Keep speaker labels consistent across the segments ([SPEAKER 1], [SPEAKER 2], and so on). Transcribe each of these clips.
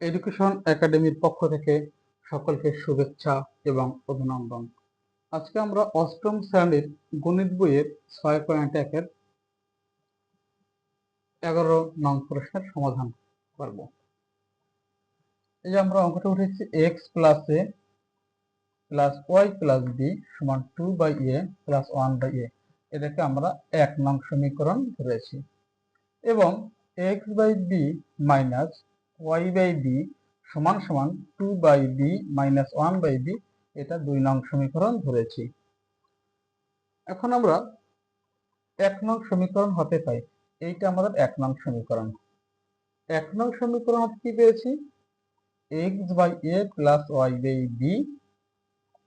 [SPEAKER 1] Education একাডেমির পক্ষ থেকে সকলকে শুভেচ্ছা এবং অভিনন্দন। আজকে আমরা অষ্টম শ্রেণীর গণিত বইয়ের 6.1-এর 11 নং প্রশ্নের সমাধান করব। এই যে আমরা অঙ্কটা উঠেছি x plus a plus y plus b সমান 2/a প্লাস 1/a, এটাকে আমরা 1 নং সমীকরণ ধরেছি, এবং x by b minus y by b সমান সমান 2/b মাইনাস 1/b, এটা 2 নং সমীকরণ ধরেছি। এখন আমরা 1 নং সমীকরণ হতে পাই, এইটা আমাদের 1 নং সমীকরণ। 1 নং সমীকরণ কি পেয়েছি? x by a plus y by b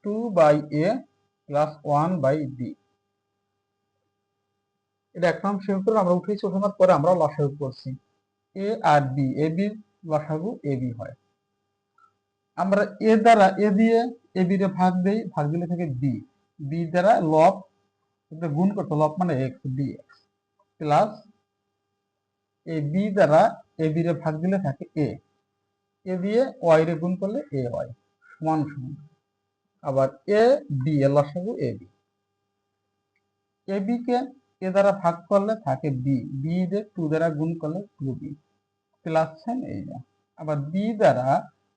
[SPEAKER 1] 2/a plus 1/b, এটা 1 নং সমীকরণ আমরা উঠেছি। ওঠানোর পরে আমরা লসাগু করছি, a R b, a b লসাগু a b হয়। আমরা a দ্বারা a দিয়ে a b রে ভাগ দেই, ভাগ দিলে থাকে b, b দ্বারা লব গুণ করতে, লব মানে x, dx plus a b দ্বারা a b রে ভাগ দিলে থাকে a, a দিয়ে y রে গুণ করলে ay সমান সমান আবার a b এর লসাগু a b, a b K a দ্বারা ভাগ করলে থাকে b, b রে 2 দ্বারা গুণ করলে 2b প্লাস সাইন এই না, আবার b দ্বারা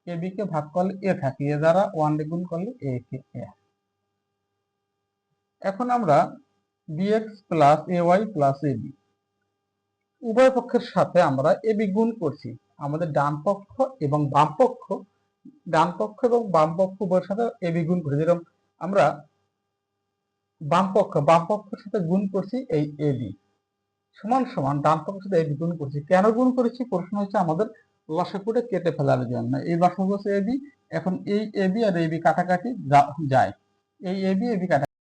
[SPEAKER 1] a b কে ভাগ করলে a থাকে, a দ্বারা 1 রে গুণ করলে a কে a। এখন আমরা bx plus ay plus ab উভয় পক্ষের সাথে আমরা ab গুণ করছি। আমাদের ডান পক্ষ এবং বাম পক্ষ উভয়ের সাথে ab গুণ করছি। যেরকম আমরা বাম পক্ষের সাথে গুণ করছি এই ab সমান সমান ডান পক্ষের সাথে ab গুণ করছি। কেন গুণ করেছি? প্রশ্ন হচ্ছে আমাদের লসাগুটা কেটে ফেলার জন্য। এই লসাগু হচ্ছে ab, এখন এই ab আর ab কাটাকাটি যায়, এই ab